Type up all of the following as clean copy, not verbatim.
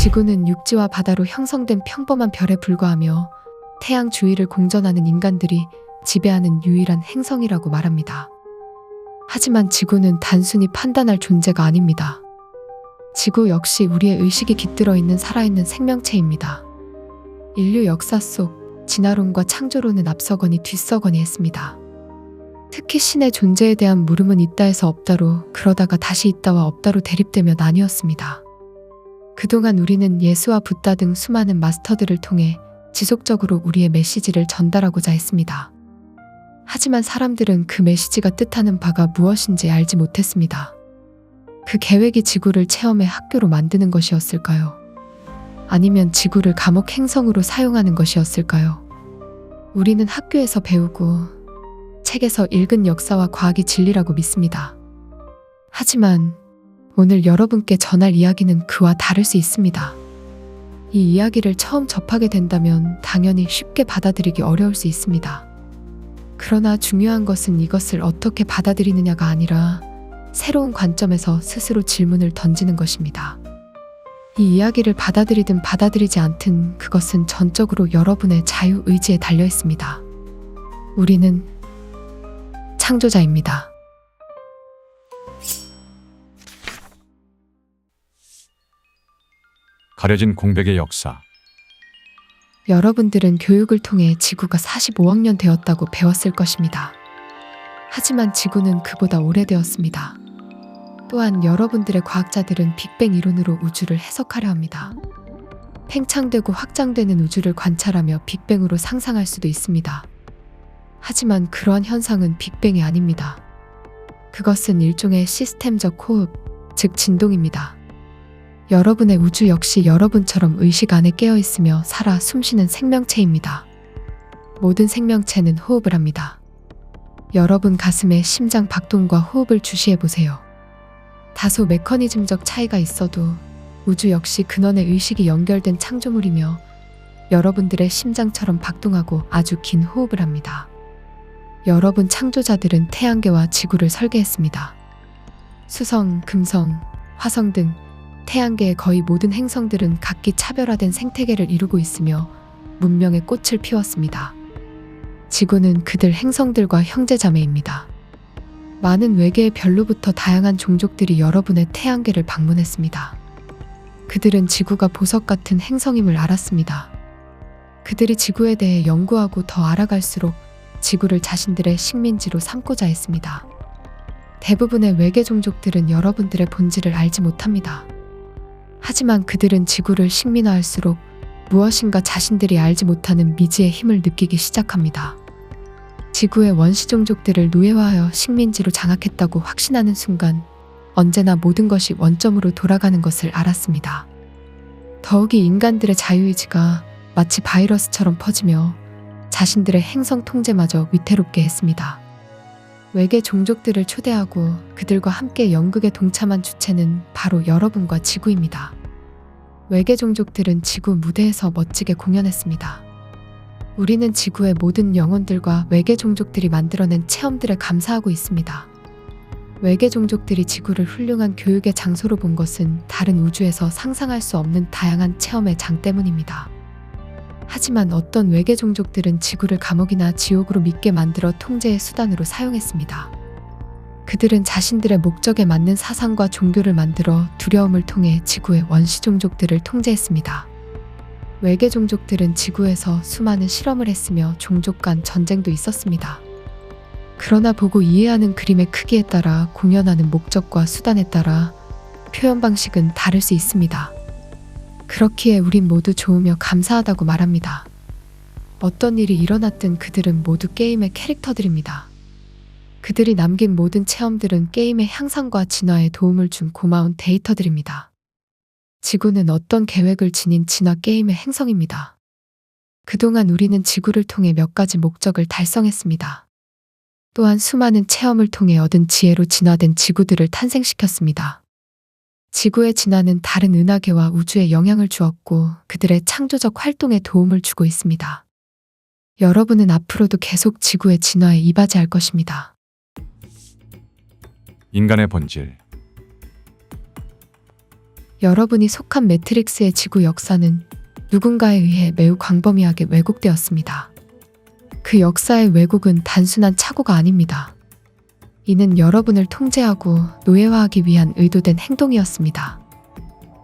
지구는 육지와 바다로 형성된 평범한 별에 불과하며 태양 주위를 공전하는 인간들이 지배하는 유일한 행성이라고 말합니다. 하지만 지구는 단순히 판단할 존재가 아닙니다. 지구 역시 우리의 의식이 깃들어 있는 살아있는 생명체입니다. 인류 역사 속 진화론과 창조론은 앞서거니 뒤서거니 했습니다. 특히 신의 존재에 대한 물음은 있다에서 없다로, 그러다가 다시 있다와 없다로 대립되며 나뉘었습니다. 그동안 우리는 예수와 붓다 등 수많은 마스터들을 통해 지속적으로 우리의 메시지를 전달하고자 했습니다. 하지만 사람들은 그 메시지가 뜻하는 바가 무엇인지 알지 못했습니다. 그 계획이 지구를 체험의 학교로 만드는 것이었을까요? 아니면 지구를 감옥 행성으로 사용하는 것이었을까요? 우리는 학교에서 배우고 책에서 읽은 역사와 과학이 진리라고 믿습니다. 하지만 오늘 여러분께 전할 이야기는 그와 다를 수 있습니다. 이 이야기를 처음 접하게 된다면 당연히 쉽게 받아들이기 어려울 수 있습니다. 그러나 중요한 것은 이것을 어떻게 받아들이느냐가 아니라 새로운 관점에서 스스로 질문을 던지는 것입니다. 이 이야기를 받아들이든 받아들이지 않든 그것은 전적으로 여러분의 자유의지에 달려 있습니다. 우리는 창조자입니다. 가려진 공백의 역사. 여러분들은 교육을 통해 지구가 45억 년 되었다고 배웠을 것입니다. 하지만 지구는 그보다 오래되었습니다. 또한 여러분들의 과학자들은 빅뱅 이론으로 우주를 해석하려 합니다. 팽창되고 확장되는 우주를 관찰하며 빅뱅으로 상상할 수도 있습니다. 하지만 그러한 현상은 빅뱅이 아닙니다. 그것은 일종의 시스템적 호흡, 즉 진동입니다. 여러분의 우주 역시 여러분처럼 의식 안에 깨어있으며 살아 숨쉬는 생명체입니다. 모든 생명체는 호흡을 합니다. 여러분 가슴에 심장 박동과 호흡을 주시해보세요. 다소 메커니즘적 차이가 있어도 우주 역시 근원의 의식이 연결된 창조물이며 여러분들의 심장처럼 박동하고 아주 긴 호흡을 합니다. 여러분 창조자들은 태양계와 지구를 설계했습니다. 수성, 금성, 화성 등 태양계의 거의 모든 행성들은 각기 차별화된 생태계를 이루고 있으며 문명의 꽃을 피웠습니다. 지구는 그들 행성들과 형제자매입니다. 많은 외계의 별로부터 다양한 종족들이 여러분의 태양계를 방문했습니다. 그들은 지구가 보석 같은 행성임을 알았습니다. 그들이 지구에 대해 연구하고 더 알아갈수록 지구를 자신들의 식민지로 삼고자 했습니다. 대부분의 외계 종족들은 여러분들의 본질을 알지 못합니다. 하지만 그들은 지구를 식민화할수록 무엇인가 자신들이 알지 못하는 미지의 힘을 느끼기 시작합니다. 지구의 원시 종족들을 노예화하여 식민지로 장악했다고 확신하는 순간 언제나 모든 것이 원점으로 돌아가는 것을 알았습니다. 더욱이 인간들의 자유의지가 마치 바이러스처럼 퍼지며 자신들의 행성 통제마저 위태롭게 했습니다. 외계 종족들을 초대하고 그들과 함께 연극에 동참한 주체는 바로 여러분과 지구입니다. 외계 종족들은 지구 무대에서 멋지게 공연했습니다. 우리는 지구의 모든 영혼들과 외계 종족들이 만들어낸 체험들에 감사하고 있습니다. 외계 종족들이 지구를 훌륭한 교육의 장소로 본 것은 다른 우주에서 상상할 수 없는 다양한 체험의 장 때문입니다. 하지만 어떤 외계 종족들은 지구를 감옥이나 지옥으로 믿게 만들어 통제의 수단으로 사용했습니다. 그들은 자신들의 목적에 맞는 사상과 종교를 만들어 두려움을 통해 지구의 원시 종족들을 통제했습니다. 외계 종족들은 지구에서 수많은 실험을 했으며 종족 간 전쟁도 있었습니다. 그러나 보고 이해하는 그림의 크기에 따라 공연하는 목적과 수단에 따라 표현 방식은 다를 수 있습니다. 그렇기에 우린 모두 좋으며 감사하다고 말합니다. 어떤 일이 일어났든 그들은 모두 게임의 캐릭터들입니다. 그들이 남긴 모든 체험들은 게임의 향상과 진화에 도움을 준 고마운 데이터들입니다. 지구는 어떤 계획을 지닌 진화 게임의 행성입니다. 그동안 우리는 지구를 통해 몇 가지 목적을 달성했습니다. 또한 수많은 체험을 통해 얻은 지혜로 진화된 지구들을 탄생시켰습니다. 지구의 진화는 다른 은하계와 우주에 영향을 주었고 그들의 창조적 활동에 도움을 주고 있습니다. 여러분은 앞으로도 계속 지구의 진화에 이바지할 것입니다. 인간의 본질. 여러분이 속한 매트릭스의 지구 역사는 누군가에 의해 매우 광범위하게 왜곡되었습니다. 그 역사의 왜곡은 단순한 착오가 아닙니다. 이는 여러분을 통제하고 노예화하기 위한 의도된 행동이었습니다.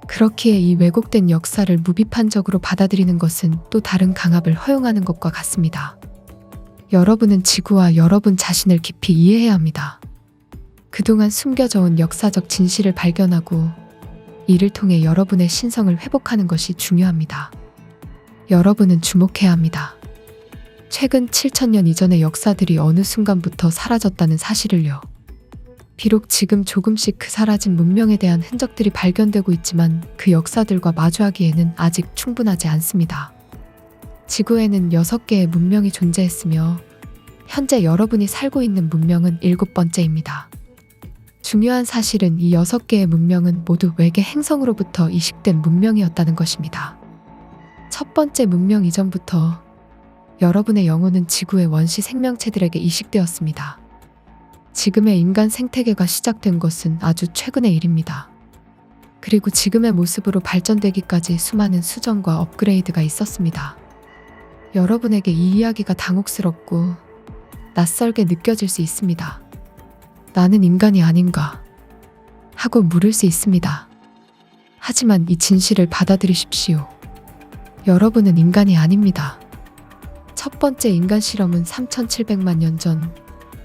그렇기에 이 왜곡된 역사를 무비판적으로 받아들이는 것은 또 다른 강압을 허용하는 것과 같습니다. 여러분은 지구와 여러분 자신을 깊이 이해해야 합니다. 그동안 숨겨져 온 역사적 진실을 발견하고 이를 통해 여러분의 신성을 회복하는 것이 중요합니다. 여러분은 주목해야 합니다. 최근 7,000년 이전의 역사들이 어느 순간부터 사라졌다는 사실을요. 비록 지금 조금씩 그 사라진 문명에 대한 흔적들이 발견되고 있지만 그 역사들과 마주하기에는 아직 충분하지 않습니다. 지구에는 6개의 문명이 존재했으며 현재 여러분이 살고 있는 문명은 7번째입니다. 중요한 사실은 이 6개의 문명은 모두 외계 행성으로부터 이식된 문명이었다는 것입니다. 첫 번째 문명 이전부터 여러분의 영혼은 지구의 원시 생명체들에게 이식되었습니다. 지금의 인간 생태계가 시작된 것은 아주 최근의 일입니다. 그리고 지금의 모습으로 발전되기까지 수많은 수정과 업그레이드가 있었습니다. 여러분에게 이 이야기가 당혹스럽고 낯설게 느껴질 수 있습니다. 나는 인간이 아닌가 하고 물을 수 있습니다. 하지만 이 진실을 받아들이십시오. 여러분은 인간이 아닙니다. 첫 번째 인간 실험은 3,700만 년 전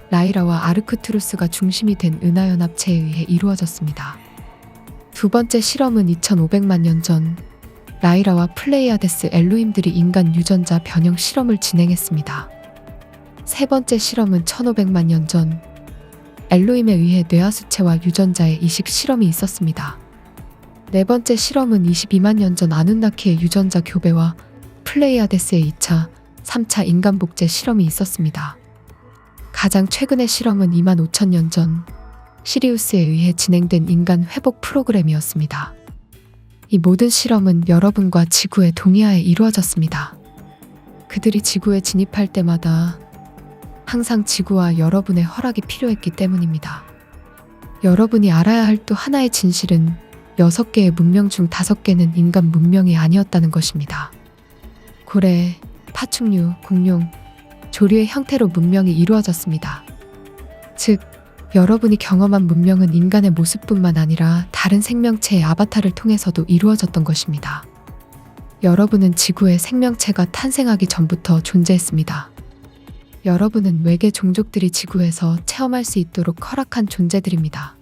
라이라와 아르크투루스가 중심이 된 은하연합체에 의해 이루어졌습니다. 두 번째 실험은 2,500만 년 전 라이라와 플레이아데스 엘로힘들이 인간 유전자 변형 실험을 진행했습니다. 세 번째 실험은 1,500만 년 전 엘로힘에 의해 뇌하수체와 유전자의 이식 실험이 있었습니다. 네 번째 실험은 22만 년 전 아누나키의 유전자 교배와 플레이아데스의 2차, 3차 인간 복제 실험이 있었습니다. 가장 최근의 실험은 2만 5천 년 전 시리우스에 의해 진행된 인간 회복 프로그램이었습니다. 이 모든 실험은 여러분과 지구의 동의하에 이루어졌습니다. 그들이 지구에 진입할 때마다 항상 지구와 여러분의 허락이 필요했기 때문입니다. 여러분이 알아야 할 또 하나의 진실은 6개의 문명 중 5개는 인간 문명이 아니었다는 것입니다. 고래, 파충류, 공룡, 조류의 형태로 문명이 이루어졌습니다. 즉, 여러분이 경험한 문명은 인간의 모습뿐만 아니라 다른 생명체의 아바타를 통해서도 이루어졌던 것입니다. 여러분은 지구의 생명체가 탄생하기 전부터 존재했습니다. 여러분은 외계 종족들이 지구에서 체험할 수 있도록 허락한 존재들입니다.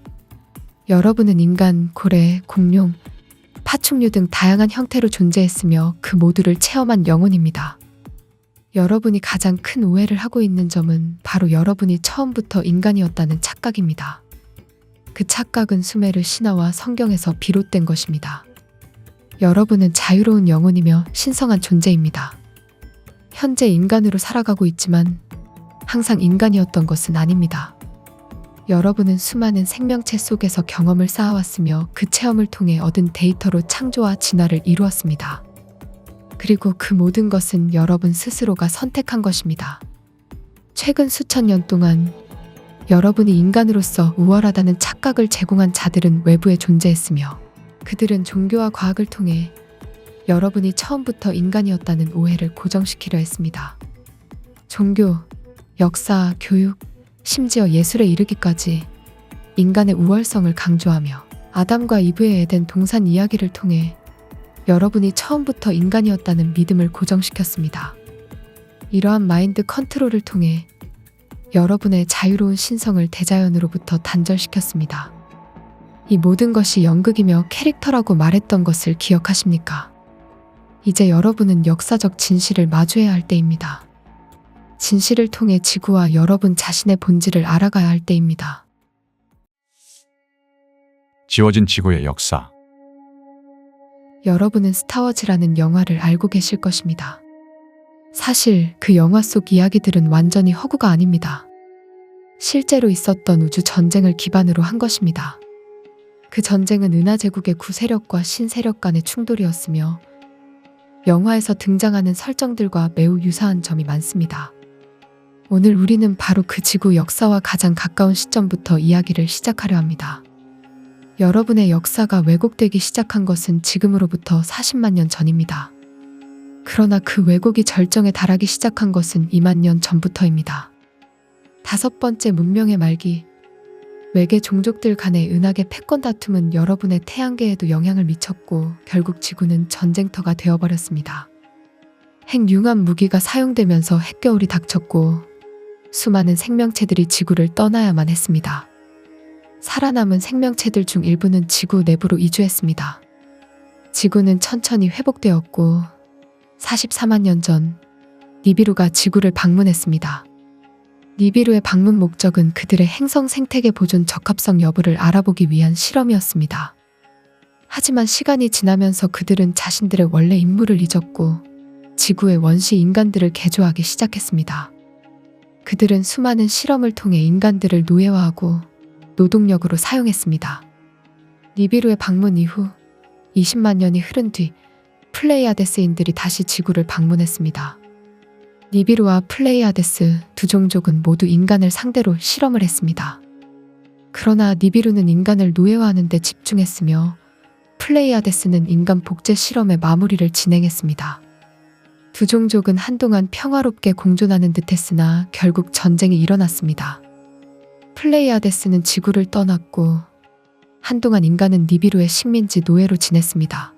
여러분은 인간, 고래, 공룡, 파충류 등 다양한 형태로 존재했으며 그 모두를 체험한 영혼입니다. 여러분이 가장 큰 오해를 하고 있는 점은 바로 여러분이 처음부터 인간이었다는 착각입니다. 그 착각은 수메르 신화와 성경에서 비롯된 것입니다. 여러분은 자유로운 영혼이며 신성한 존재입니다. 현재 인간으로 살아가고 있지만 항상 인간이었던 것은 아닙니다. 여러분은 수많은 생명체 속에서 경험을 쌓아왔으며 그 체험을 통해 얻은 데이터로 창조와 진화를 이루었습니다. 그리고 그 모든 것은 여러분 스스로가 선택한 것입니다. 최근 수천 년 동안 여러분이 인간으로서 우월하다는 착각을 제공한 자들은 외부에 존재했으며 그들은 종교와 과학을 통해 여러분이 처음부터 인간이었다는 오해를 고정시키려 했습니다. 종교, 역사, 교육, 심지어 예술에 이르기까지 인간의 우월성을 강조하며 아담과 이브의 에덴 동산 이야기를 통해 여러분이 처음부터 인간이었다는 믿음을 고정시켰습니다. 이러한 마인드 컨트롤을 통해 여러분의 자유로운 신성을 대자연으로부터 단절시켰습니다. 이 모든 것이 연극이며 캐릭터라고 말했던 것을 기억하십니까? 이제 여러분은 역사적 진실을 마주해야 할 때입니다. 진실을 통해 지구와 여러분 자신의 본질을 알아가야 할 때입니다. 지워진 지구의 역사. 여러분은 스타워즈라는 영화를 알고 계실 것입니다. 사실 그 영화 속 이야기들은 완전히 허구가 아닙니다. 실제로 있었던 우주 전쟁을 기반으로 한 것입니다. 그 전쟁은 은하제국의 구세력과 신세력 간의 충돌이었으며 영화에서 등장하는 설정들과 매우 유사한 점이 많습니다. 오늘 우리는 바로 그 지구 역사와 가장 가까운 시점부터 이야기를 시작하려 합니다. 여러분의 역사가 왜곡되기 시작한 것은 지금으로부터 40만 년 전입니다. 그러나 그 왜곡이 절정에 달하기 시작한 것은 2만 년 전부터입니다. 다섯 번째 문명의 말기. 외계 종족들 간의 은하계 패권 다툼은 여러분의 태양계에도 영향을 미쳤고 결국 지구는 전쟁터가 되어버렸습니다. 핵융합 무기가 사용되면서 핵겨울이 닥쳤고 수많은 생명체들이 지구를 떠나야만 했습니다. 살아남은 생명체들 중 일부는 지구 내부로 이주했습니다. 지구는 천천히 회복되었고 44만 년 전 니비루가 지구를 방문했습니다. 니비루의 방문 목적은 그들의 행성 생태계 보존 적합성 여부를 알아보기 위한 실험이었습니다. 하지만 시간이 지나면서 그들은 자신들의 원래 임무를 잊었고 지구의 원시 인간들을 개조하기 시작했습니다. 그들은 수많은 실험을 통해 인간들을 노예화하고 노동력으로 사용했습니다. 니비루의 방문 이후 20만 년이 흐른 뒤 플레이아데스인들이 다시 지구를 방문했습니다. 니비루와 플레이아데스 두 종족은 모두 인간을 상대로 실험을 했습니다. 그러나 니비루는 인간을 노예화하는 데 집중했으며 플레이아데스는 인간 복제 실험의 마무리를 진행했습니다. 두 종족은 한동안 평화롭게 공존하는 듯했으나 결국 전쟁이 일어났습니다. 플레이아데스는 지구를 떠났고 한동안 인간은 니비루의 식민지 노예로 지냈습니다.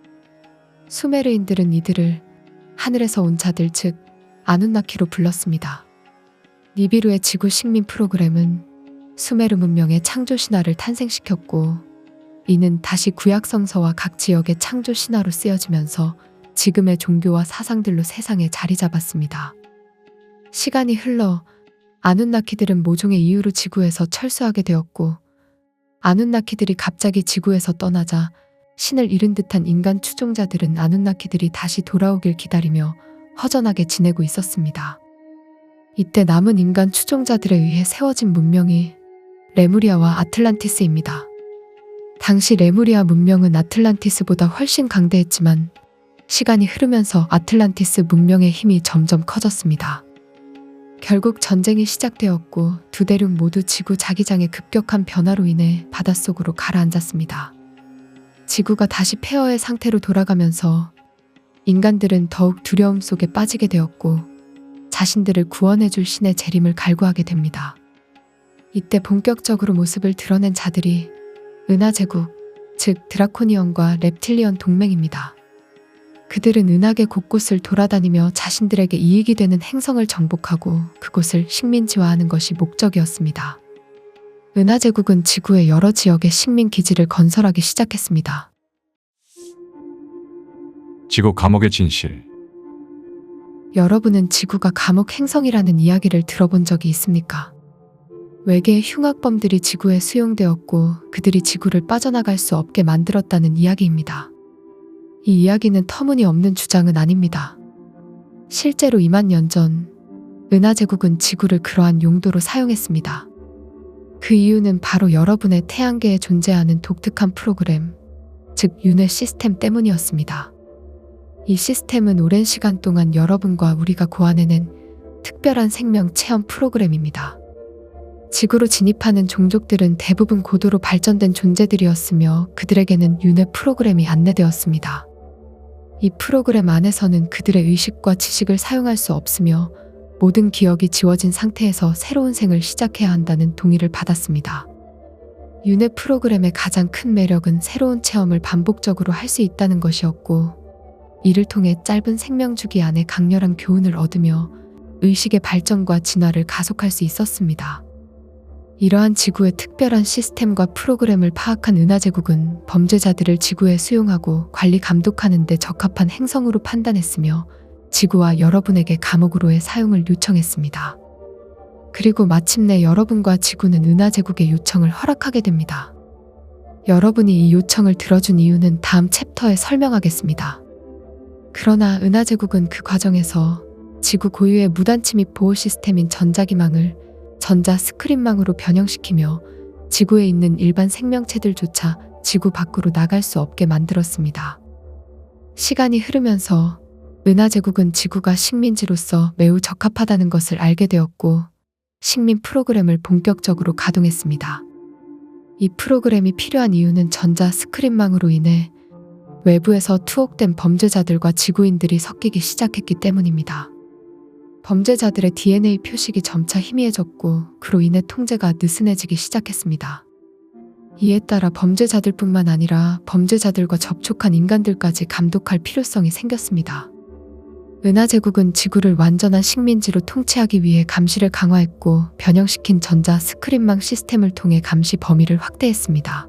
수메르인들은 이들을 하늘에서 온 자들 즉 아눈나키로 불렀습니다. 니비루의 지구 식민 프로그램은 수메르 문명의 창조 신화를 탄생시켰고 이는 다시 구약 성서와 각 지역의 창조 신화로 쓰여지면서 지금의 종교와 사상들로 세상에 자리 잡았습니다. 시간이 흘러 아눈나키들은 모종의 이유로 지구에서 철수하게 되었고 아눈나키들이 갑자기 지구에서 떠나자 신을 잃은 듯한 인간 추종자들은 아눈나키들이 다시 돌아오길 기다리며 허전하게 지내고 있었습니다. 이때 남은 인간 추종자들에 의해 세워진 문명이 레무리아와 아틀란티스입니다. 당시 레무리아 문명은 아틀란티스보다 훨씬 강대했지만 시간이 흐르면서 아틀란티스 문명의 힘이 점점 커졌습니다. 결국 전쟁이 시작되었고 두 대륙 모두 지구 자기장의 급격한 변화로 인해 바닷속으로 가라앉았습니다. 지구가 다시 폐허의 상태로 돌아가면서 인간들은 더욱 두려움 속에 빠지게 되었고 자신들을 구원해줄 신의 재림을 갈구하게 됩니다. 이때 본격적으로 모습을 드러낸 자들이 은하제국, 즉 드라코니언과 렙틸리언 동맹입니다. 그들은 은하계 곳곳을 돌아다니며 자신들에게 이익이 되는 행성을 정복하고 그곳을 식민지화하는 것이 목적이었습니다. 은하제국은 지구의 여러 지역에 식민 기지를 건설하기 시작했습니다. 지구 감옥의 진실. 여러분은 지구가 감옥 행성이라는 이야기를 들어본 적이 있습니까? 외계의 흉악범들이 지구에 수용되었고 그들이 지구를 빠져나갈 수 없게 만들었다는 이야기입니다. 이 이야기는 터무니없는 주장은 아닙니다. 실제로 2만 년 전 은하제국은 지구를 그러한 용도로 사용했습니다. 그 이유는 바로 여러분의 태양계에 존재하는 독특한 프로그램, 즉 윤회 시스템 때문이었습니다. 이 시스템은 오랜 시간 동안 여러분과 우리가 고안해낸 특별한 생명 체험 프로그램입니다. 지구로 진입하는 종족들은 대부분 고도로 발전된 존재들이었으며 그들에게는 윤회 프로그램이 안내되었습니다. 이 프로그램 안에서는 그들의 의식과 지식을 사용할 수 없으며 모든 기억이 지워진 상태에서 새로운 생을 시작해야 한다는 동의를 받았습니다. 윤회 프로그램의 가장 큰 매력은 새로운 체험을 반복적으로 할 수 있다는 것이었고 이를 통해 짧은 생명주기 안에 강렬한 교훈을 얻으며 의식의 발전과 진화를 가속할 수 있었습니다. 이러한 지구의 특별한 시스템과 프로그램을 파악한 은하제국은 범죄자들을 지구에 수용하고 관리 감독하는 데 적합한 행성으로 판단했으며 지구와 여러분에게 감옥으로의 사용을 요청했습니다. 그리고 마침내 여러분과 지구는 은하제국의 요청을 허락하게 됩니다. 여러분이 이 요청을 들어준 이유는 다음 챕터에 설명하겠습니다. 그러나 은하제국은 그 과정에서 지구 고유의 무단 침입 보호 시스템인 전자기망을 전자 스크린망으로 변형시키며 지구에 있는 일반 생명체들조차 지구 밖으로 나갈 수 없게 만들었습니다. 시간이 흐르면서 은하제국은 지구가 식민지로서 매우 적합하다는 것을 알게 되었고 식민 프로그램을 본격적으로 가동했습니다. 이 프로그램이 필요한 이유는 전자 스크린망으로 인해 외부에서 투옥된 범죄자들과 지구인들이 섞이기 시작했기 때문입니다. 범죄자들의 DNA 표식이 점차 희미해졌고 그로 인해 통제가 느슨해지기 시작했습니다. 이에 따라 범죄자들뿐만 아니라 범죄자들과 접촉한 인간들까지 감독할 필요성이 생겼습니다. 은하제국은 지구를 완전한 식민지로 통치하기 위해 감시를 강화했고 변형시킨 전자 스크린망 시스템을 통해 감시 범위를 확대했습니다.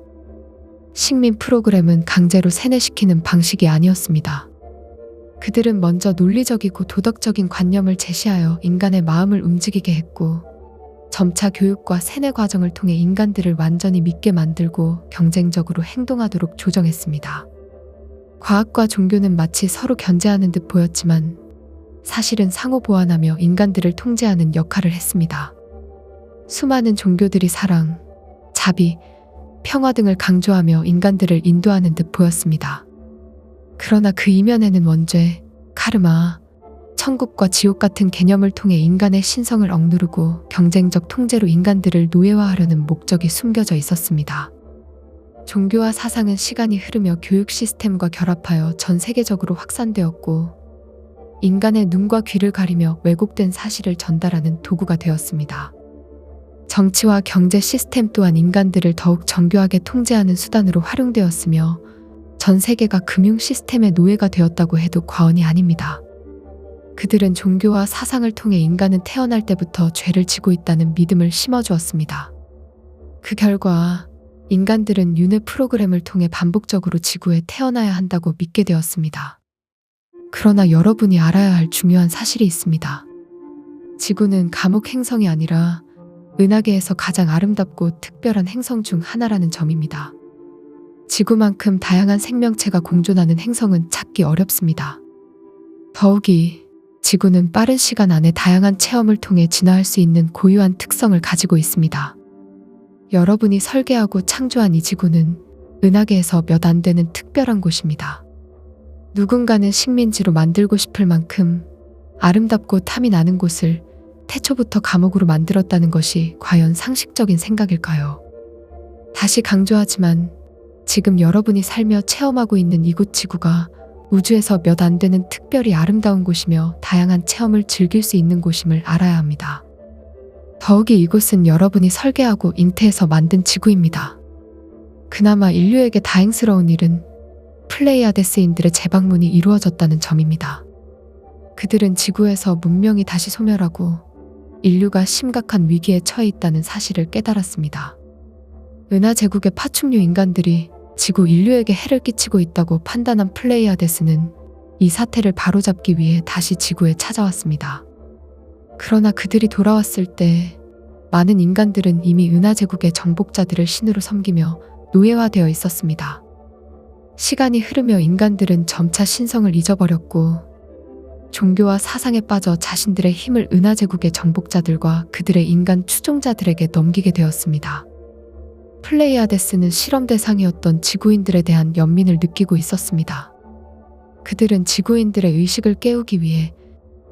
식민 프로그램은 강제로 세뇌시키는 방식이 아니었습니다. 그들은 먼저 논리적이고 도덕적인 관념을 제시하여 인간의 마음을 움직이게 했고 점차 교육과 세뇌 과정을 통해 인간들을 완전히 믿게 만들고 경쟁적으로 행동하도록 조정했습니다. 과학과 종교는 마치 서로 견제하는 듯 보였지만 사실은 상호 보완하며 인간들을 통제하는 역할을 했습니다. 수많은 종교들이 사랑, 자비, 평화 등을 강조하며 인간들을 인도하는 듯 보였습니다. 그러나 그 이면에는 원죄, 카르마, 천국과 지옥 같은 개념을 통해 인간의 신성을 억누르고 경쟁적 통제로 인간들을 노예화하려는 목적이 숨겨져 있었습니다. 종교와 사상은 시간이 흐르며 교육 시스템과 결합하여 전 세계적으로 확산되었고 인간의 눈과 귀를 가리며 왜곡된 사실을 전달하는 도구가 되었습니다. 정치와 경제 시스템 또한 인간들을 더욱 정교하게 통제하는 수단으로 활용되었으며 전 세계가 금융 시스템의 노예가 되었다고 해도 과언이 아닙니다. 그들은 종교와 사상을 통해 인간은 태어날 때부터 죄를 지고 있다는 믿음을 심어주었습니다. 그 결과 인간들은 윤회 프로그램을 통해 반복적으로 지구에 태어나야 한다고 믿게 되었습니다. 그러나 여러분이 알아야 할 중요한 사실이 있습니다. 지구는 감옥 행성이 아니라 은하계에서 가장 아름답고 특별한 행성 중 하나라는 점입니다. 지구만큼 다양한 생명체가 공존하는 행성은 찾기 어렵습니다. 더욱이 지구는 빠른 시간 안에 다양한 체험을 통해 진화할 수 있는 고유한 특성을 가지고 있습니다. 여러분이 설계하고 창조한 이 지구는 은하계에서 몇 안 되는 특별한 곳입니다. 누군가는 식민지로 만들고 싶을 만큼 아름답고 탐이 나는 곳을 태초부터 감옥으로 만들었다는 것이 과연 상식적인 생각일까요? 다시 강조하지만 지금 여러분이 살며 체험하고 있는 이곳 지구가 우주에서 몇 안 되는 특별히 아름다운 곳이며 다양한 체험을 즐길 수 있는 곳임을 알아야 합니다. 더욱이 이곳은 여러분이 설계하고 잉태해서 만든 지구입니다. 그나마 인류에게 다행스러운 일은 플레이아데스인들의 재방문이 이루어졌다는 점입니다. 그들은 지구에서 문명이 다시 소멸하고 인류가 심각한 위기에 처해 있다는 사실을 깨달았습니다. 은하제국의 파충류 인간들이 지구 인류에게 해를 끼치고 있다고 판단한 플레이아데스는 이 사태를 바로잡기 위해 다시 지구에 찾아왔습니다. 그러나 그들이 돌아왔을 때 많은 인간들은 이미 은하제국의 정복자들을 신으로 섬기며 노예화되어 있었습니다. 시간이 흐르며 인간들은 점차 신성을 잊어버렸고 종교와 사상에 빠져 자신들의 힘을 은하제국의 정복자들과 그들의 인간 추종자들에게 넘기게 되었습니다. 플레이아데스는 실험 대상이었던 지구인들에 대한 연민을 느끼고 있었습니다. 그들은 지구인들의 의식을 깨우기 위해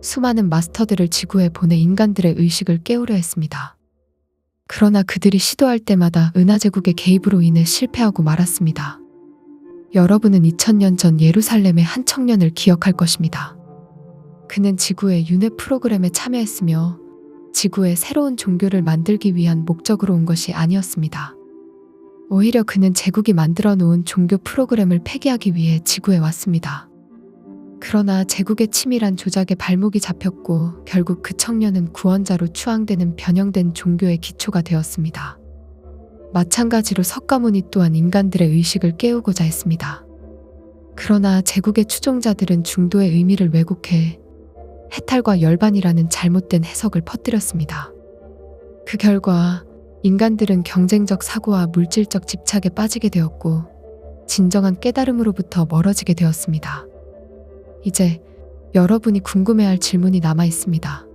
수많은 마스터들을 지구에 보내 인간들의 의식을 깨우려 했습니다. 그러나 그들이 시도할 때마다 은하제국의 개입으로 인해 실패하고 말았습니다. 여러분은 2000년 전 예루살렘의 한 청년을 기억할 것입니다. 그는 지구의 윤회 프로그램에 참여했으며 지구에 새로운 종교를 만들기 위한 목적으로 온 것이 아니었습니다. 오히려 그는 제국이 만들어 놓은 종교 프로그램을 폐기하기 위해 지구에 왔습니다. 그러나 제국의 치밀한 조작에 발목이 잡혔고 결국 그 청년은 구원자로 추앙되는 변형된 종교의 기초가 되었습니다. 마찬가지로 석가모니 또한 인간들의 의식을 깨우고자 했습니다. 그러나 제국의 추종자들은 중도의 의미를 왜곡해 해탈과 열반이라는 잘못된 해석을 퍼뜨렸습니다. 그 결과 인간들은 경쟁적 사고와 물질적 집착에 빠지게 되었고 진정한 깨달음으로부터 멀어지게 되었습니다. 이제 여러분이 궁금해할 질문이 남아 있습니다.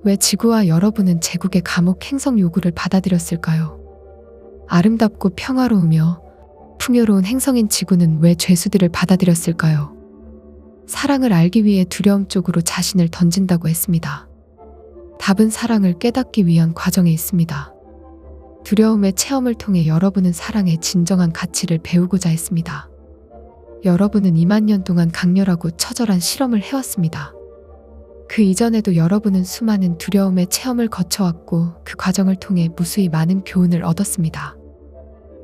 왜 지구와 여러분은 제국의 감옥 행성 요구를 받아들였을까요? 아름답고 평화로우며 풍요로운 행성인 지구는 왜 죄수들을 받아들였을까요? 사랑을 알기 위해 두려움 쪽으로 자신을 던진다고 했습니다. 답은 사랑을 깨닫기 위한 과정에 있습니다. 두려움의 체험을 통해 여러분은 사랑의 진정한 가치를 배우고자 했습니다. 여러분은 2만 년 동안 강렬하고 처절한 실험을 해왔습니다. 그 이전에도 여러분은 수많은 두려움의 체험을 거쳐왔고 그 과정을 통해 무수히 많은 교훈을 얻었습니다.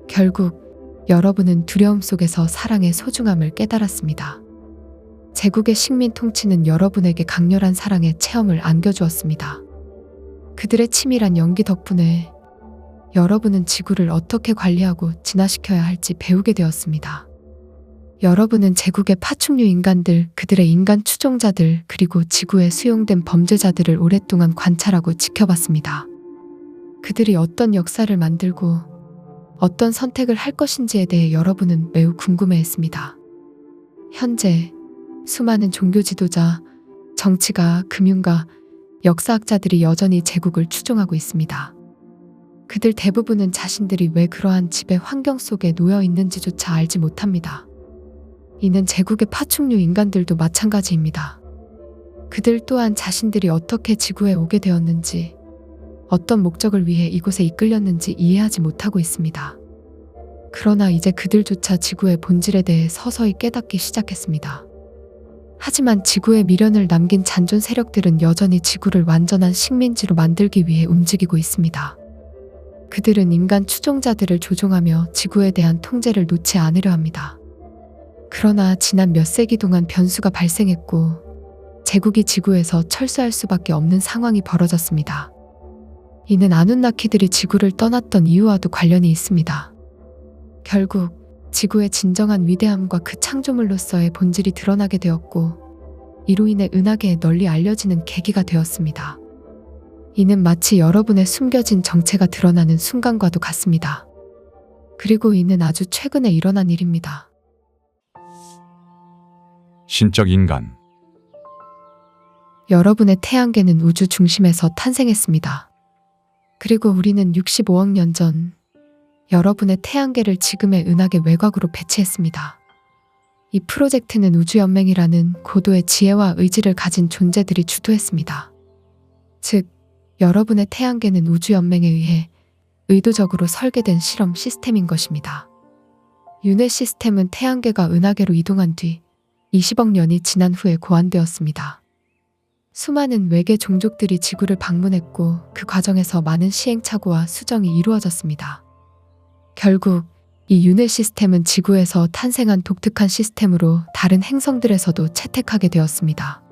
결국 여러분은 두려움 속에서 사랑의 소중함을 깨달았습니다. 제국의 식민 통치는 여러분에게 강렬한 사랑의 체험을 안겨주었습니다. 그들의 치밀한 연기 덕분에 여러분은 지구를 어떻게 관리하고 진화시켜야 할지 배우게 되었습니다. 여러분은 제국의 파충류 인간들, 그들의 인간 추종자들, 그리고 지구에 수용된 범죄자들을 오랫동안 관찰하고 지켜봤습니다. 그들이 어떤 역사를 만들고 어떤 선택을 할 것인지에 대해 여러분은 매우 궁금해했습니다. 현재 수많은 종교 지도자, 정치가, 금융가, 역사학자들이 여전히 제국을 추종하고 있습니다. 그들 대부분은 자신들이 왜 그러한 지배 환경 속에 놓여 있는지조차 알지 못합니다. 이는 제국의 파충류 인간들도 마찬가지입니다. 그들 또한 자신들이 어떻게 지구에 오게 되었는지, 어떤 목적을 위해 이곳에 이끌렸는지 이해하지 못하고 있습니다. 그러나 이제 그들조차 지구의 본질에 대해 서서히 깨닫기 시작했습니다. 하지만 지구에 미련을 남긴 잔존 세력들은 여전히 지구를 완전한 식민지로 만들기 위해 움직이고 있습니다. 그들은 인간 추종자들을 조종하며 지구에 대한 통제를 놓지 않으려 합니다. 그러나 지난 몇 세기 동안 변수가 발생했고 제국이 지구에서 철수할 수밖에 없는 상황이 벌어졌습니다. 이는 아누나키들이 지구를 떠났던 이유와도 관련이 있습니다. 결국 지구의 진정한 위대함과 그 창조물로서의 본질이 드러나게 되었고 이로 인해 은하계에 널리 알려지는 계기가 되었습니다. 이는 마치 여러분의 숨겨진 정체가 드러나는 순간과도 같습니다. 그리고 이는 아주 최근에 일어난 일입니다. 신적 인간. 여러분의 태양계는 우주 중심에서 탄생했습니다. 그리고 우리는 65억 년 전 여러분의 태양계를 지금의 은하계 외곽으로 배치했습니다. 이 프로젝트는 우주연맹이라는 고도의 지혜와 의지를 가진 존재들이 주도했습니다. 즉, 여러분의 태양계는 우주연맹에 의해 의도적으로 설계된 실험 시스템인 것입니다. 윤회 시스템은 태양계가 은하계로 이동한 뒤 20억 년이 지난 후에 고안되었습니다. 수많은 외계 종족들이 지구를 방문했고 그 과정에서 많은 시행착오와 수정이 이루어졌습니다. 결국 이 윤회 시스템은 지구에서 탄생한 독특한 시스템으로 다른 행성들에서도 채택하게 되었습니다.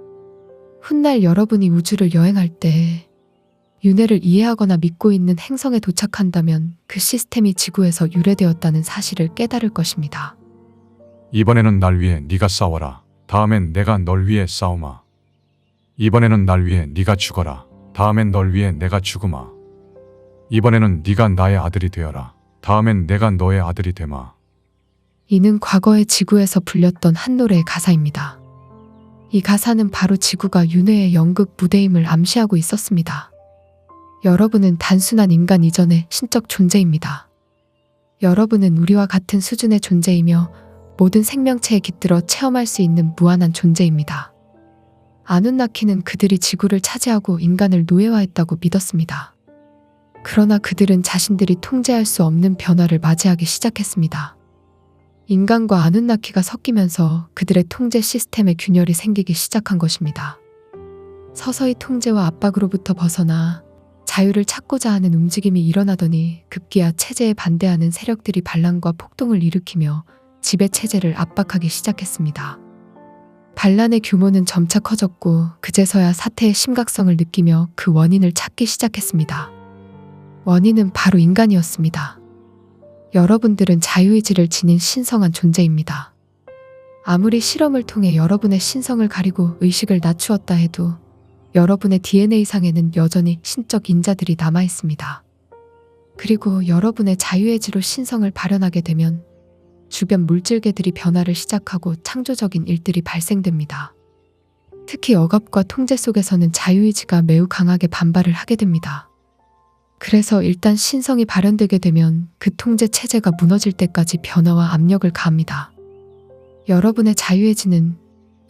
훗날 여러분이 우주를 여행할 때 윤회를 이해하거나 믿고 있는 행성에 도착한다면 그 시스템이 지구에서 유래되었다는 사실을 깨달을 것입니다. 이번에는 날 위해 네가 싸워라. 다음엔 내가 널 위해 싸우마. 이번에는 날 위해 네가 죽어라. 다음엔 널 위해 내가 죽으마. 이번에는 네가 나의 아들이 되어라. 다음엔 내가 너의 아들이 되마. 이는 과거의 지구에서 불렸던 한 노래의 가사입니다. 이 가사는 바로 지구가 윤회의 연극 무대임을 암시하고 있었습니다. 여러분은 단순한 인간 이전의 신적 존재입니다. 여러분은 우리와 같은 수준의 존재이며 모든 생명체에 깃들어 체험할 수 있는 무한한 존재입니다. 아누나키는 그들이 지구를 차지하고 인간을 노예화했다고 믿었습니다. 그러나 그들은 자신들이 통제할 수 없는 변화를 맞이하기 시작했습니다. 인간과 아누나키가 섞이면서 그들의 통제 시스템의 균열이 생기기 시작한 것입니다. 서서히 통제와 압박으로부터 벗어나 자유를 찾고자 하는 움직임이 일어나더니 급기야 체제에 반대하는 세력들이 반란과 폭동을 일으키며 지배체제를 압박하기 시작했습니다. 반란의 규모는 점차 커졌고 그제서야 사태의 심각성을 느끼며 그 원인을 찾기 시작했습니다. 원인은 바로 인간이었습니다. 여러분들은 자유의지를 지닌 신성한 존재입니다. 아무리 실험을 통해 여러분의 신성을 가리고 의식을 낮추었다 해도 여러분의 DNA상에는 여전히 신적 인자들이 남아있습니다. 그리고 여러분의 자유의지로 신성을 발현하게 되면 주변 물질계들이 변화를 시작하고 창조적인 일들이 발생됩니다. 특히 억압과 통제 속에서는 자유의지가 매우 강하게 반발을 하게 됩니다. 그래서 일단 신성이 발현되게 되면 그 통제 체제가 무너질 때까지 변화와 압력을 가합니다. 여러분의 자유의지는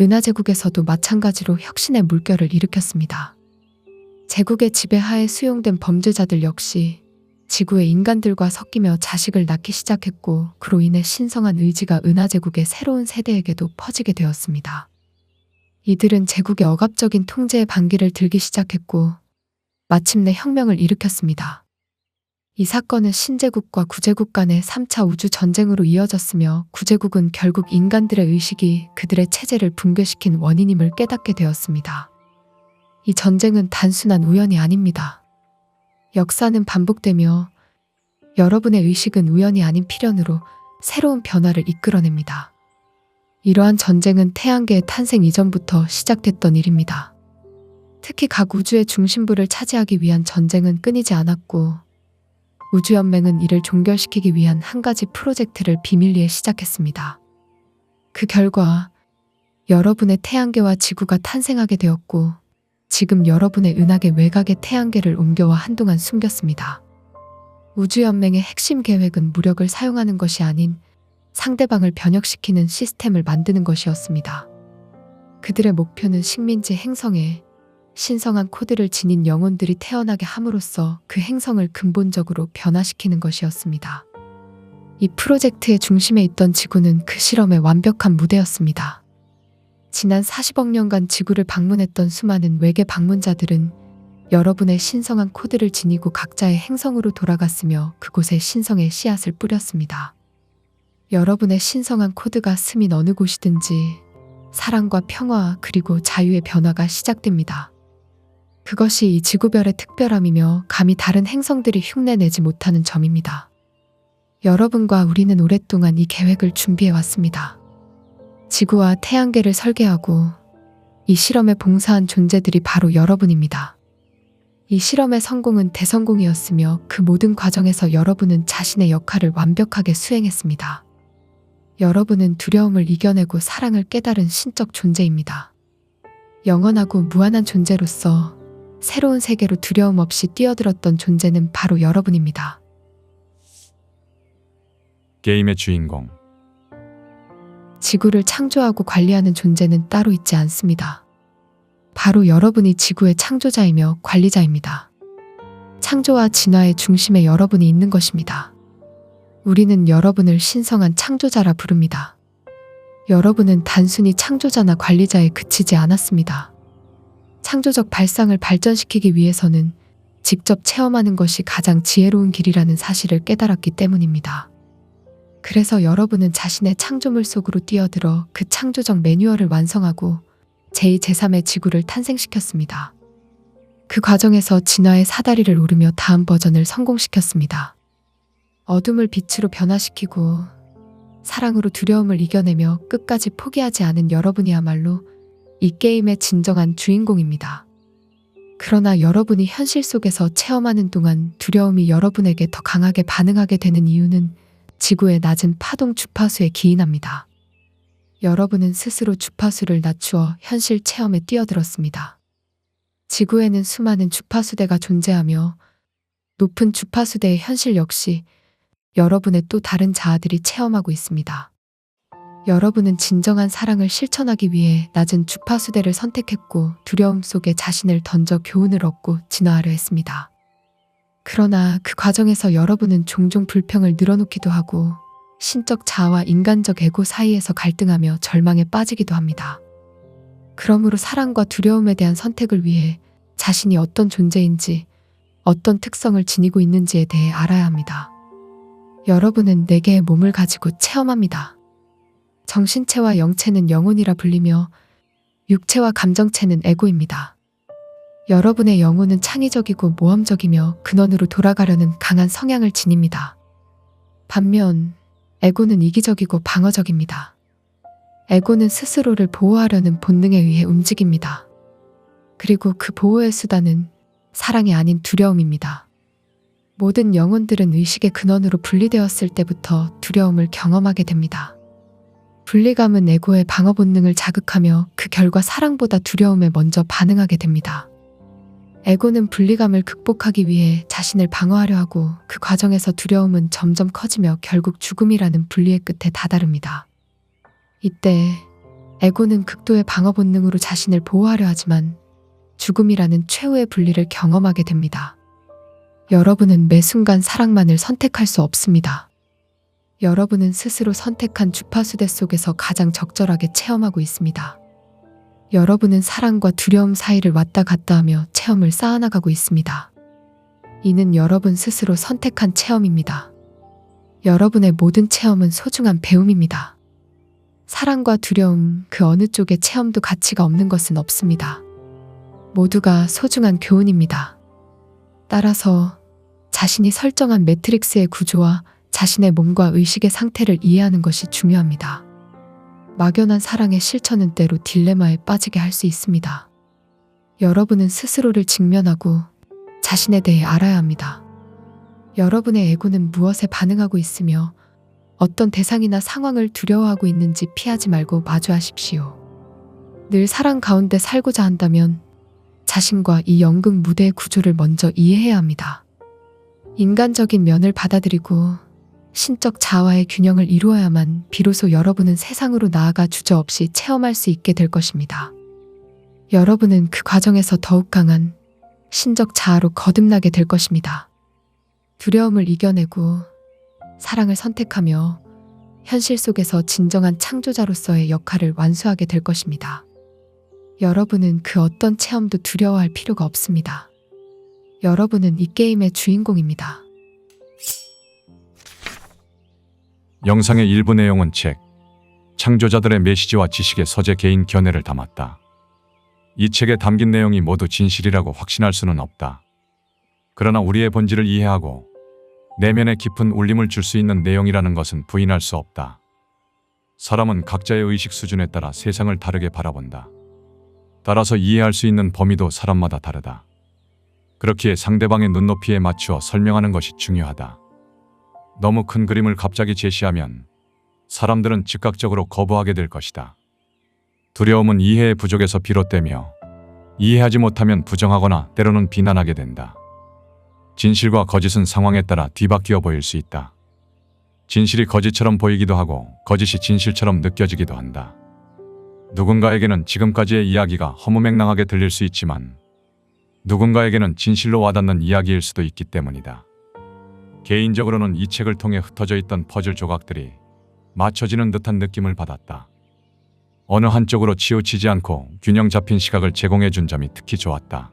은하제국에서도 마찬가지로 혁신의 물결을 일으켰습니다. 제국의 지배하에 수용된 범죄자들 역시 지구의 인간들과 섞이며 자식을 낳기 시작했고 그로 인해 신성한 의지가 은하제국의 새로운 세대에게도 퍼지게 되었습니다. 이들은 제국의 억압적인 통제의 반기를 들기 시작했고 마침내 혁명을 일으켰습니다. 이 사건은 신제국과 구제국 간의 3차 우주 전쟁으로 이어졌으며 구제국은 결국 인간들의 의식이 그들의 체제를 붕괴시킨 원인임을 깨닫게 되었습니다. 이 전쟁은 단순한 우연이 아닙니다. 역사는 반복되며 여러분의 의식은 우연이 아닌 필연으로 새로운 변화를 이끌어냅니다. 이러한 전쟁은 태양계의 탄생 이전부터 시작됐던 일입니다. 특히 각 우주의 중심부를 차지하기 위한 전쟁은 끊이지 않았고 우주연맹은 이를 종결시키기 위한 한 가지 프로젝트를 비밀리에 시작했습니다. 그 결과 여러분의 태양계와 지구가 탄생하게 되었고 지금 여러분의 은하계 외곽의 태양계를 옮겨와 한동안 숨겼습니다. 우주연맹의 핵심 계획은 무력을 사용하는 것이 아닌 상대방을 변혁시키는 시스템을 만드는 것이었습니다. 그들의 목표는 식민지 행성에 신성한 코드를 지닌 영혼들이 태어나게 함으로써 그 행성을 근본적으로 변화시키는 것이었습니다. 이 프로젝트의 중심에 있던 지구는 그 실험의 완벽한 무대였습니다. 지난 40억 년간 지구를 방문했던 수많은 외계 방문자들은 여러분의 신성한 코드를 지니고 각자의 행성으로 돌아갔으며 그곳에 신성의 씨앗을 뿌렸습니다. 여러분의 신성한 코드가 스민 어느 곳이든지 사랑과 평화 그리고 자유의 변화가 시작됩니다. 그것이 이 지구별의 특별함이며 감히 다른 행성들이 흉내내지 못하는 점입니다. 여러분과 우리는 오랫동안 이 계획을 준비해왔습니다. 지구와 태양계를 설계하고 이 실험에 봉사한 존재들이 바로 여러분입니다. 이 실험의 성공은 대성공이었으며 그 모든 과정에서 여러분은 자신의 역할을 완벽하게 수행했습니다. 여러분은 두려움을 이겨내고 사랑을 깨달은 신적 존재입니다. 영원하고 무한한 존재로서 새로운 세계로 두려움 없이 뛰어들었던 존재는 바로 여러분입니다. 게임의 주인공. 지구를 창조하고 관리하는 존재는 따로 있지 않습니다. 바로 여러분이 지구의 창조자이며 관리자입니다. 창조와 진화의 중심에 여러분이 있는 것입니다. 우리는 여러분을 신성한 창조자라 부릅니다. 여러분은 단순히 창조자나 관리자에 그치지 않았습니다. 창조적 발상을 발전시키기 위해서는 직접 체험하는 것이 가장 지혜로운 길이라는 사실을 깨달았기 때문입니다. 그래서 여러분은 자신의 창조물 속으로 뛰어들어 그 창조적 매뉴얼을 완성하고 제2, 제3의 지구를 탄생시켰습니다. 그 과정에서 진화의 사다리를 오르며 다음 버전을 성공시켰습니다. 어둠을 빛으로 변화시키고 사랑으로 두려움을 이겨내며 끝까지 포기하지 않은 여러분이야말로 이 게임의 진정한 주인공입니다. 그러나 여러분이 현실 속에서 체험하는 동안 두려움이 여러분에게 더 강하게 반응하게 되는 이유는 지구의 낮은 파동 주파수에 기인합니다. 여러분은 스스로 주파수를 낮추어 현실 체험에 뛰어들었습니다. 지구에는 수많은 주파수대가 존재하며 높은 주파수대의 현실 역시 여러분의 또 다른 자아들이 체험하고 있습니다. 여러분은 진정한 사랑을 실천하기 위해 낮은 주파수대를 선택했고 두려움 속에 자신을 던져 교훈을 얻고 진화하려 했습니다. 그러나 그 과정에서 여러분은 종종 불평을 늘어놓기도 하고 신적 자아와 인간적 에고 사이에서 갈등하며 절망에 빠지기도 합니다. 그러므로 사랑과 두려움에 대한 선택을 위해 자신이 어떤 존재인지, 어떤 특성을 지니고 있는지에 대해 알아야 합니다. 여러분은 4개의 몸을 가지고 체험합니다. 정신체와 영체는 영혼이라 불리며 육체와 감정체는 에고입니다. 여러분의 영혼은 창의적이고 모험적이며 근원으로 돌아가려는 강한 성향을 지닙니다. 반면 에고는 이기적이고 방어적입니다. 에고는 스스로를 보호하려는 본능에 의해 움직입니다. 그리고 그 보호의 수단은 사랑이 아닌 두려움입니다. 모든 영혼들은 의식의 근원으로 분리되었을 때부터 두려움을 경험하게 됩니다. 분리감은 에고의 방어 본능을 자극하며 그 결과 사랑보다 두려움에 먼저 반응하게 됩니다. 에고는 분리감을 극복하기 위해 자신을 방어하려 하고 그 과정에서 두려움은 점점 커지며 결국 죽음이라는 분리의 끝에 다다릅니다. 이때 에고는 극도의 방어 본능으로 자신을 보호하려 하지만 죽음이라는 최후의 분리를 경험하게 됩니다. 여러분은 매 순간 사랑만을 선택할 수 없습니다. 여러분은 스스로 선택한 주파수대 속에서 가장 적절하게 체험하고 있습니다. 여러분은 사랑과 두려움 사이를 왔다 갔다 하며 체험을 쌓아나가고 있습니다. 이는 여러분 스스로 선택한 체험입니다. 여러분의 모든 체험은 소중한 배움입니다. 사랑과 두려움, 그 어느 쪽의 체험도 가치가 없는 것은 없습니다. 모두가 소중한 교훈입니다. 따라서 자신이 설정한 매트릭스의 구조와 자신의 몸과 의식의 상태를 이해하는 것이 중요합니다. 막연한 사랑의 실천은 때로 딜레마에 빠지게 할 수 있습니다. 여러분은 스스로를 직면하고 자신에 대해 알아야 합니다. 여러분의 에고는 무엇에 반응하고 있으며 어떤 대상이나 상황을 두려워하고 있는지 피하지 말고 마주하십시오. 늘 사랑 가운데 살고자 한다면 자신과 이 연극 무대의 구조를 먼저 이해해야 합니다. 인간적인 면을 받아들이고 신적 자아와의 균형을 이루어야만 비로소 여러분은 세상으로 나아가 주저없이 체험할 수 있게 될 것입니다. 여러분은 그 과정에서 더욱 강한 신적 자아로 거듭나게 될 것입니다. 두려움을 이겨내고 사랑을 선택하며 현실 속에서 진정한 창조자로서의 역할을 완수하게 될 것입니다. 여러분은 그 어떤 체험도 두려워할 필요가 없습니다. 여러분은 이 게임의 주인공입니다. 영상의 일부 내용은 책, 창조자들의 메시지와 지식의 서재 개인 견해를 담았다. 이 책에 담긴 내용이 모두 진실이라고 확신할 수는 없다. 그러나 우리의 본질을 이해하고 내면에 깊은 울림을 줄 수 있는 내용이라는 것은 부인할 수 없다. 사람은 각자의 의식 수준에 따라 세상을 다르게 바라본다. 따라서 이해할 수 있는 범위도 사람마다 다르다. 그렇기에 상대방의 눈높이에 맞추어 설명하는 것이 중요하다. 너무 큰 그림을 갑자기 제시하면 사람들은 즉각적으로 거부하게 될 것이다. 두려움은 이해의 부족에서 비롯되며 이해하지 못하면 부정하거나 때로는 비난하게 된다. 진실과 거짓은 상황에 따라 뒤바뀌어 보일 수 있다. 진실이 거짓처럼 보이기도 하고 거짓이 진실처럼 느껴지기도 한다. 누군가에게는 지금까지의 이야기가 허무맹랑하게 들릴 수 있지만 누군가에게는 진실로 와닿는 이야기일 수도 있기 때문이다. 개인적으로는 이 책을 통해 흩어져 있던 퍼즐 조각들이 맞춰지는 듯한 느낌을 받았다. 어느 한쪽으로 치우치지 않고 균형 잡힌 시각을 제공해 준 점이 특히 좋았다.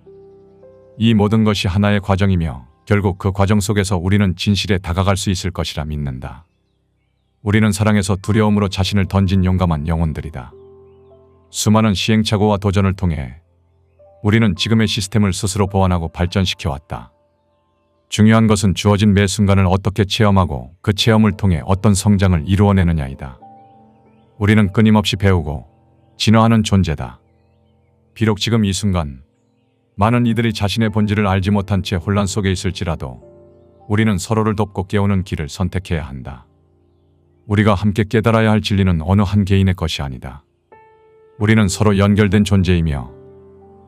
이 모든 것이 하나의 과정이며 결국 그 과정 속에서 우리는 진실에 다가갈 수 있을 것이라 믿는다. 우리는 사랑에서 두려움으로 자신을 던진 용감한 영혼들이다. 수많은 시행착오와 도전을 통해 우리는 지금의 시스템을 스스로 보완하고 발전시켜 왔다. 중요한 것은 주어진 매 순간을 어떻게 체험하고 그 체험을 통해 어떤 성장을 이루어내느냐이다. 우리는 끊임없이 배우고 진화하는 존재다. 비록 지금 이 순간 많은 이들이 자신의 본질을 알지 못한 채 혼란 속에 있을지라도 우리는 서로를 돕고 깨우는 길을 선택해야 한다. 우리가 함께 깨달아야 할 진리는 어느 한 개인의 것이 아니다. 우리는 서로 연결된 존재이며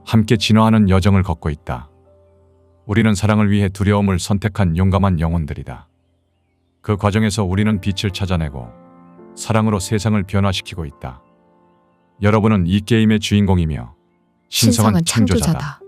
함께 진화하는 여정을 걷고 있다. 우리는 사랑을 위해 두려움을 선택한 용감한 영혼들이다. 그 과정에서 우리는 빛을 찾아내고 사랑으로 세상을 변화시키고 있다. 여러분은 이 게임의 주인공이며 신성한 창조자다.